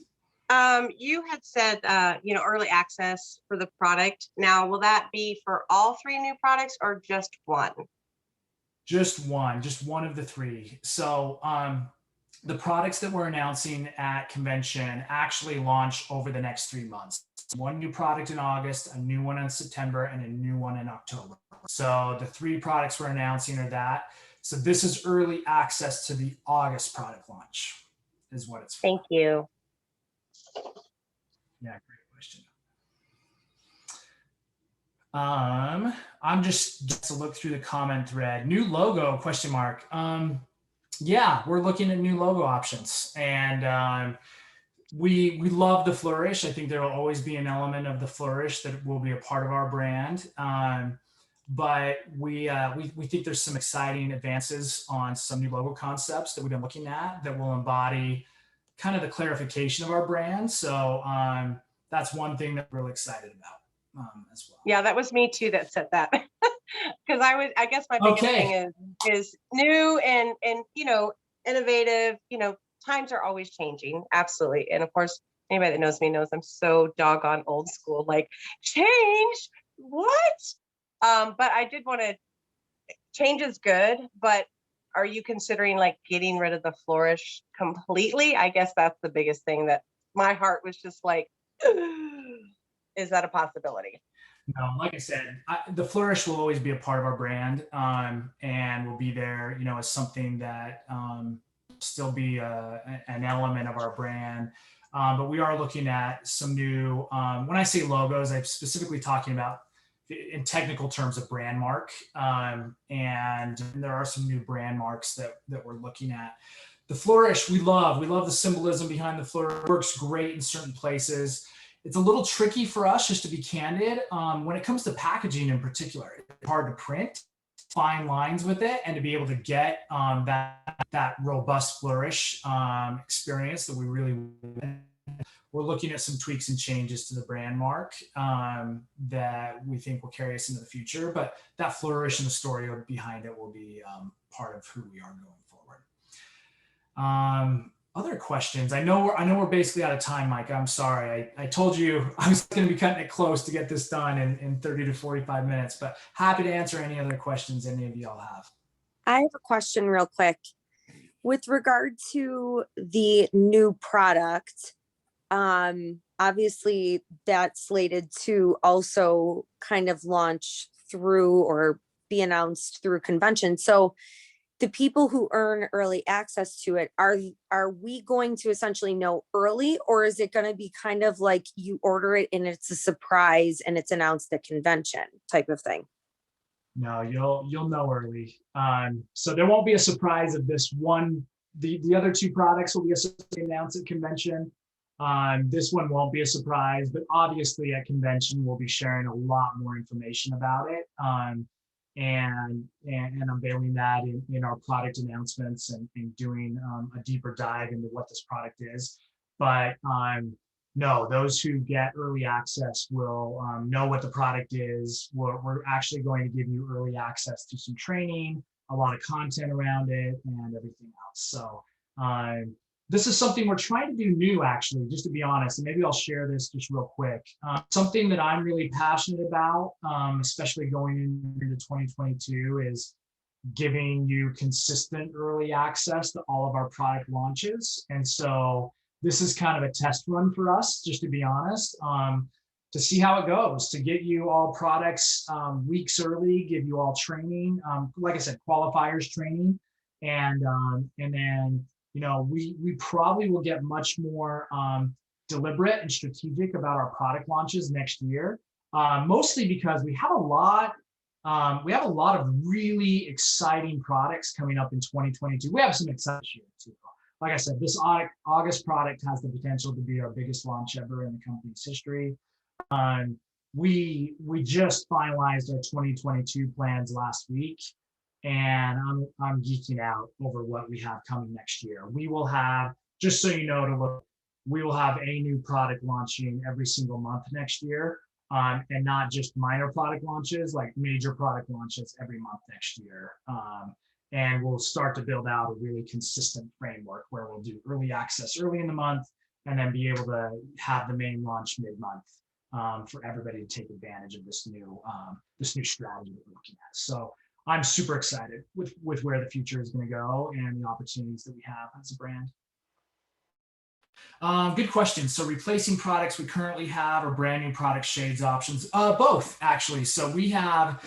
You had said, early access for the product. Now, will that be for all 3 new products or just 1? Just one of the 3. So the products that we're announcing at convention actually launch over the next 3 months. 1 new product in August, a new one in September, and a new one in October. So the 3 products we're announcing are that. So this is early access to the August product launch is what it's for. Thank you. Yeah, great question. I'm just to look through the comment thread. New logo, question mark. Yeah, we're looking at new logo options, and we love the flourish. I think there will always be an element of the flourish that will be a part of our brand. But we think there's some exciting advances on some new logo concepts that we've been looking at that will embody kind of the clarification of our brand. So that's one thing that we're really excited about as well. Yeah, that was me too that said that. Because I guess my biggest thing is new and innovative. Times are always changing, absolutely. And of course, anybody that knows me knows I'm so doggone old school. Like, change what? But I did want to. Change is good, but are you considering like getting rid of the flourish completely? I guess that's the biggest thing that my heart was just like, is that a possibility? No, like I said, the flourish will always be a part of our brand, and will be there, as something that still be an element of our brand. But we are looking at some new, when I say logos, I'm specifically talking about in technical terms of brand mark. And there are some new brand marks that we're looking at. The flourish, we love the symbolism behind the flourish. It works great in certain places. It's a little tricky for us, just to be candid. When it comes to packaging in particular, it's hard to print fine lines with it and to be able to get that robust flourish experience that we really we're looking at some tweaks and changes to the brand mark that we think will carry us into the future, but that flourish and the story behind it will be part of who we are going forward. Other questions? I know we're basically out of time, Mike. I'm sorry. I told you I was going to be cutting it close to get this done in 30 to 45 minutes, but happy to answer any other questions any of y'all have. I have a question real quick. With regard to the new product, obviously that's slated to also kind of launch through or be announced through convention. So the people who earn early access to it, are we going to essentially know early, or is it going to be kind of like you order it and it's a surprise and it's announced at convention type of thing? No, you'll know early. So there won't be a surprise of this one. The other two products will be announced at convention. This one won't be a surprise, but obviously at convention we'll be sharing a lot more information about it. And unveiling that in our product announcements and doing a deeper dive into what this product is. But no, those who get early access will know what the product is. We're actually going to give you early access to some training, a lot of content around it, and everything else. So this is something we're trying to do new, actually, just to be honest, and maybe I'll share this just real quick. Something that I'm really passionate about, especially going into 2022, is giving you consistent early access to all of our product launches. And so this is kind of a test run for us, just to be honest, to see how it goes, to get you all products weeks early, give you all training, like I said, qualifiers training, and then we probably will get much more deliberate and strategic about our product launches next year, mostly because we have a lot of really exciting products coming up in 2022. We have some exciting shit too. Like I said, this August product has the potential to be our biggest launch ever in the company's history. We just finalized our 2022 plans last week, and I'm geeking out over what we have coming next year. We will have, just so you know, we will have a new product launching every single month next year, and not just minor product launches, like major product launches every month next year. And we'll start to build out a really consistent framework where we'll do early access early in the month, and then be able to have the main launch mid-month for everybody to take advantage of this new strategy that we're looking at. So I'm super excited with where the future is going to go and the opportunities that we have as a brand. Good question. So replacing products we currently have or brand new product shades options? Both, actually. So we have,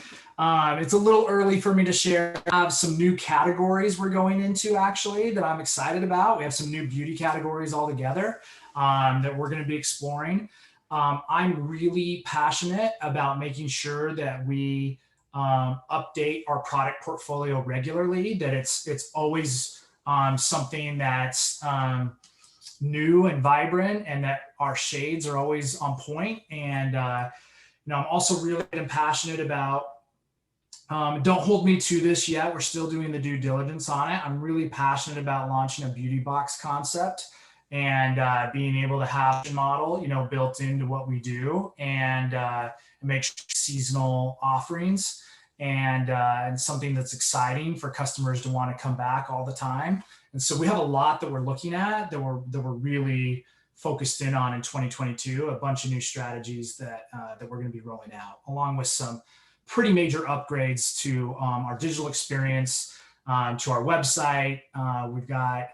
it's a little early for me to share. I have some new categories we're going into, actually, that I'm excited about. We have some new beauty categories altogether that we're going to be exploring. I'm really passionate about making sure that we update our product portfolio regularly, that it's always something that's new and vibrant, and that our shades are always on point. And I'm also really passionate about, don't hold me to this yet, we're still doing the due diligence on it. I'm really passionate about launching a beauty box concept and being able to have a model, built into what we do, and make seasonal offerings, and something that's exciting for customers to want to come back all the time. And so we have a lot that we're looking at, that we're really focused in on in 2022, a bunch of new strategies that we're going to be rolling out, along with some pretty major upgrades to our digital experience, to our website. We've got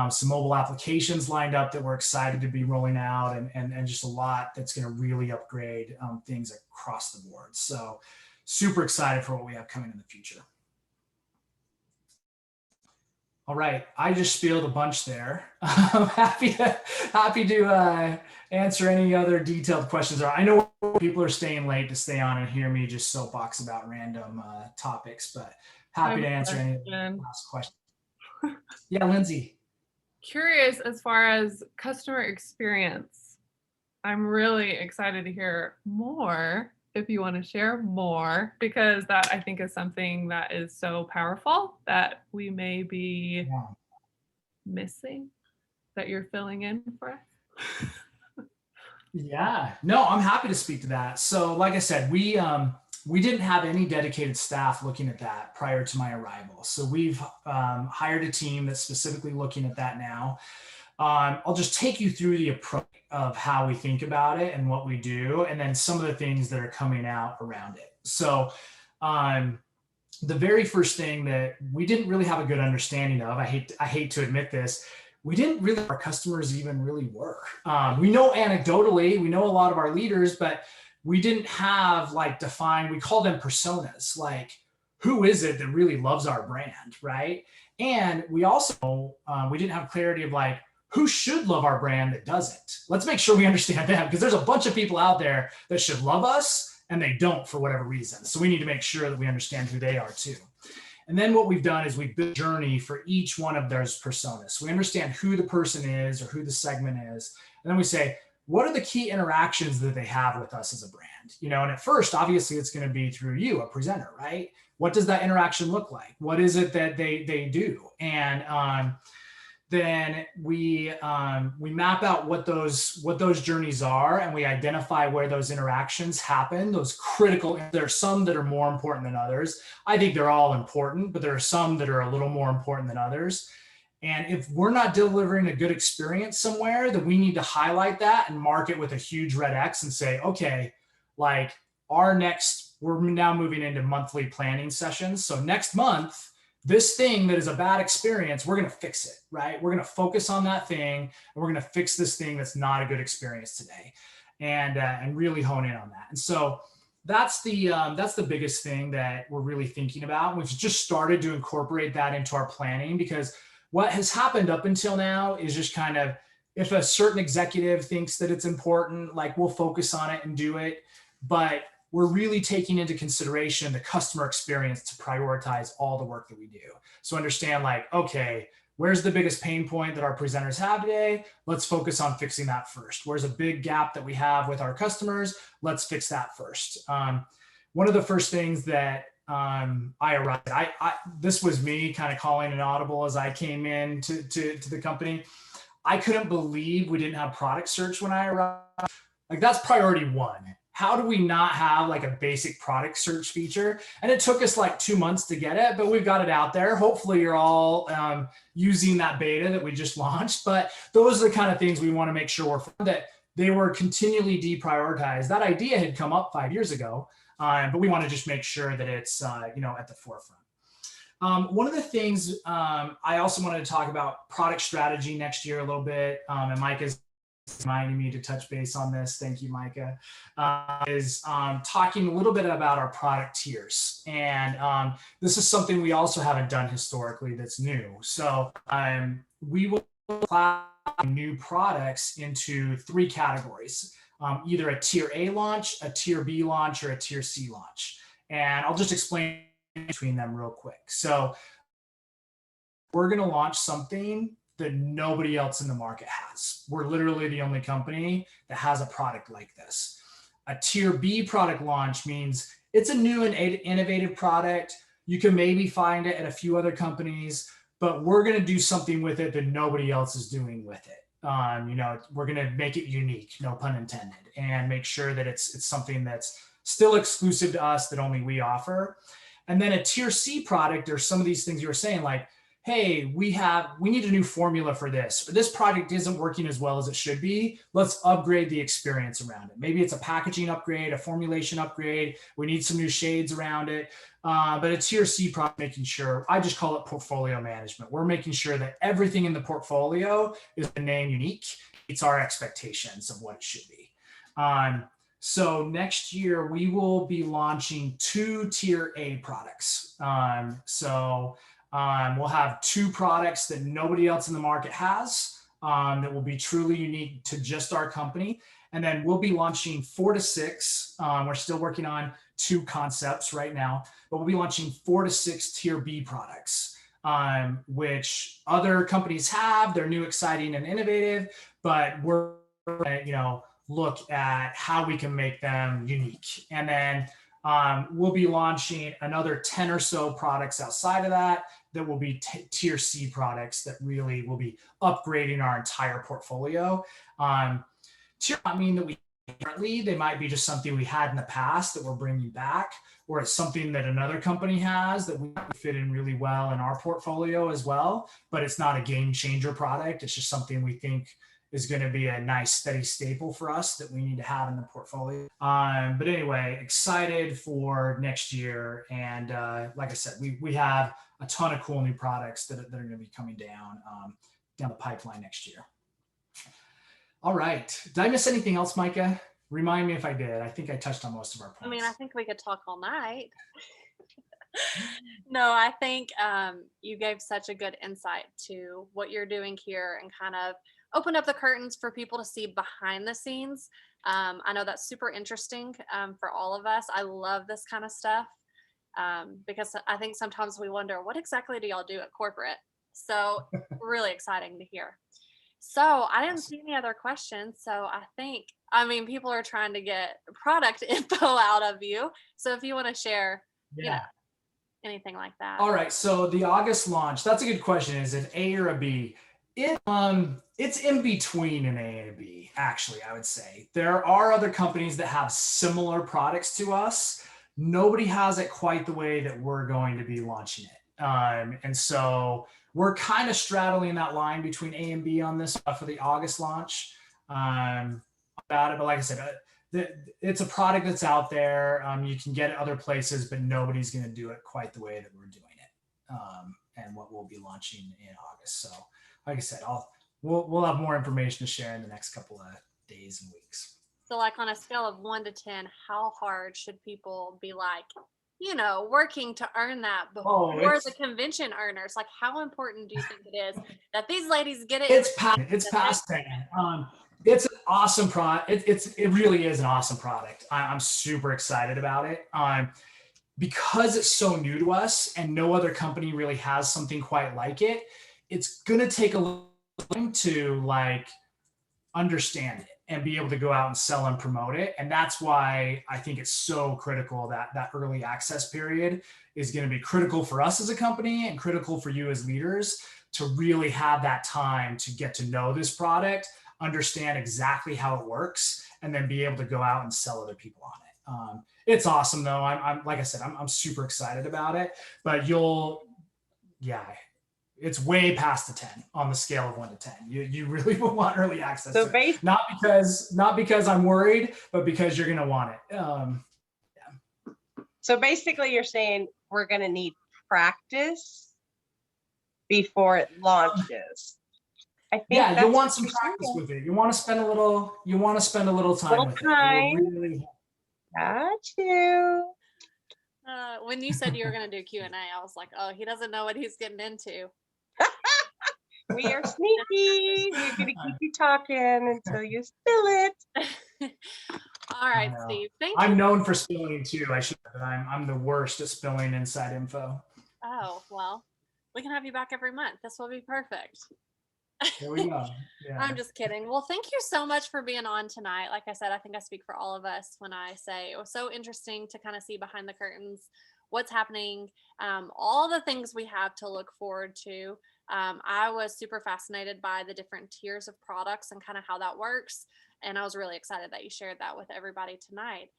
some mobile applications lined up that we're excited to be rolling out, and just a lot that's going to really upgrade things across the board. So super excited for what we have coming in the future. All right, I just spilled a bunch there. I'm happy to answer any other detailed questions. I know people are staying late to stay on and hear me just soapbox about random topics, but happy to answer any last questions. Yeah, Lindsay. Curious as far as customer experience. I'm really excited to hear more if you want to share more, because that I think is something that is so powerful that we may be missing, that you're filling in for us. Yeah, no, I'm happy to speak to that. So like I said, we didn't have any dedicated staff looking at that prior to my arrival. So we've hired a team that's specifically looking at that now. I'll just take you through the approach of how we think about it and what we do, and then some of the things that are coming out around it. So the very first thing that we didn't really have a good understanding of, I hate to admit this, we didn't really, our customers even really were. We know anecdotally, we know a lot of our leaders, but we didn't have like defined, we call them personas, like who is it that really loves our brand, right? And we also, we didn't have clarity of like, who should love our brand that doesn't? Let's make sure we understand that, because there's a bunch of people out there that should love us and they don't for whatever reason. So we need to make sure that we understand who they are too. And then what we've done is we've built a journey for each one of those personas. So we understand who the person is or who the segment is. And then we say, what are the key interactions that they have with us as a brand? You know, and at first, obviously it's going to be through you, a presenter, right? What does that interaction look like? What is it that they do? And then we map out what those journeys are, and we identify where those interactions happen, those critical. There are some that are more important than others. I think they're all important, but there are some that are a little more important than others. And if we're not delivering a good experience somewhere, then we need to highlight that and mark it with a huge red X and say, okay, like we're now moving into monthly planning sessions. So next month, this thing that is a bad experience, we're going to fix it, right? We're going to focus on that thing, and we're going to fix this thing that's not a good experience today, and really hone in on that. And so that's the biggest thing that we're really thinking about. We've just started to incorporate that into our planning, because what has happened up until now is just kind of, if a certain executive thinks that it's important, like we'll focus on it and do it, but we're really taking into consideration the customer experience to prioritize all the work that we do. So understand like, okay, where's the biggest pain point that our presenters have today? Let's focus on fixing that first. Where's a big gap that we have with our customers? Let's fix that first. One of the first things that I arrived, this was me kind of calling an audible as I came in to the company. I couldn't believe we didn't have product search when I arrived. Like that's priority one. How do we not have like a basic product search feature? And it took us like 2 months to get it, but we've got it out there. Hopefully you're all using that beta that we just launched, but those are the kind of things we want to make sure that they were continually deprioritized. That idea had come up 5 years ago, but we want to just make sure that it's at the forefront. One of the things I also wanted to talk about product strategy next year a little bit, and Micah's reminding me to touch base on this. Thank you, Micah. Is talking a little bit about our product tiers. And this is something we also haven't done historically that's new. So we will classify new products into 3 categories, either a tier A launch, a tier B launch, or a tier C launch. And I'll just explain between them real quick. So we're going to launch something that nobody else in the market has. We're literally the only company that has a product like this. A tier B product launch means it's a new and innovative product. You can maybe find it at a few other companies, but we're gonna do something with it that nobody else is doing with it. We're gonna make it unique, no pun intended, and make sure that it's something that's still exclusive to us that only we offer. And then a tier C product, there's some of these things you were saying, like, hey, we need a new formula for this. This product isn't working as well as it should be. Let's upgrade the experience around it. Maybe it's a packaging upgrade, a formulation upgrade. We need some new shades around it. But a tier C product, making sure, I just call it portfolio management. We're making sure that everything in the portfolio is the name unique. It's our expectations of what it should be. So next year we will be launching 2 tier A products. We'll have 2 products that nobody else in the market has, that will be truly unique to just our company. And then we'll be launching 4 to 6. We're still working on 2 concepts right now, but we'll be launching 4 to 6 tier B products, which other companies have. They're new, exciting, and innovative, but we're gonna, look at how we can make them unique. And then we'll be launching another 10 or so products outside of that will be tier C products that really will be upgrading our entire portfolio. Tier I mean that we currently, they might be just something we had in the past that we're bringing back, or it's something that another company has that we fit in really well in our portfolio as well, but it's not a game changer product. It's just something we think is going to be a nice steady staple for us that we need to have in the portfolio. But anyway, excited for next year. And like I said, we have a ton of cool new products that are going to be coming down the pipeline next year. All right. Did I miss anything else, Micah? Remind me if I did. I think I touched on most of our points. I mean, I think we could talk all night. No, I think you gave such a good insight to what you're doing here and kind of opened up the curtains for people to see behind the scenes. I know that's super interesting for all of us. I love this kind of stuff because I think sometimes we wonder, what exactly do y'all do at corporate? So really exciting to hear. So I didn't see any other questions. So I mean, people are trying to get product info out of you. So if you want to share, anything like that. All right. So the August launch, that's a good question. Is it A or a B? It's in between an A and a B, actually, I would say. There are other companies that have similar products to us. Nobody has it quite the way that we're going to be launching it. And so we're kind of straddling that line between A and B on this for the August launch about it. But like I said, it's a product that's out there. You can get it other places, but nobody's going to do it quite the way that we're doing it. And what we'll be launching in August. So like I said, we'll have more information to share in the next couple of days and weeks. So like on a scale of 1 to 10, how hard should people be working to earn that before the convention earners? Like, how important do you think it is that these ladies get it? It's past 10. It's an awesome product. It really is an awesome product. I'm super excited about it. Because it's so new to us and no other company really has something quite like it, it's going to take a little time to understand it and be able to go out and sell and promote it. And that's why I think it's so critical that early access period is going to be critical for us as a company and critical for you as leaders to really have that time to get to know this product, understand exactly how it works, and then be able to go out and sell other people on it. It's awesome though. I'm like I said, I'm super excited about it, but it's way past the 10 on the scale of 1 to 10. You really will want early access. So not because I'm worried, but because you're going to want it. So basically you're saying we're going to need practice before it launches. I think you'll want some practice with it. You want to spend a little time with it. Got you. When you said you were going to do Q&A, I was like, oh, he doesn't know what he's getting into. We are sneaky. We're going to keep you talking until you spill it. All right, Steve. Thank you. I'm known for spilling too. I'm the worst at spilling inside info. Oh, well, we can have you back every month. This will be perfect. There we go. Yeah. I'm just kidding. Well, thank you so much for being on tonight. Like I said, I think I speak for all of us when I say it was so interesting to kind of see behind the curtains what's happening, all the things we have to look forward to. I was super fascinated by the different tiers of products and kind of how that works. And I was really excited that you shared that with everybody tonight.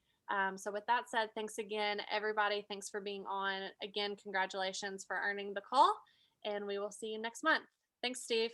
So with that said, thanks again, everybody. Thanks for being on. Again, congratulations for earning the call. And we will see you next month. Thanks, Steve.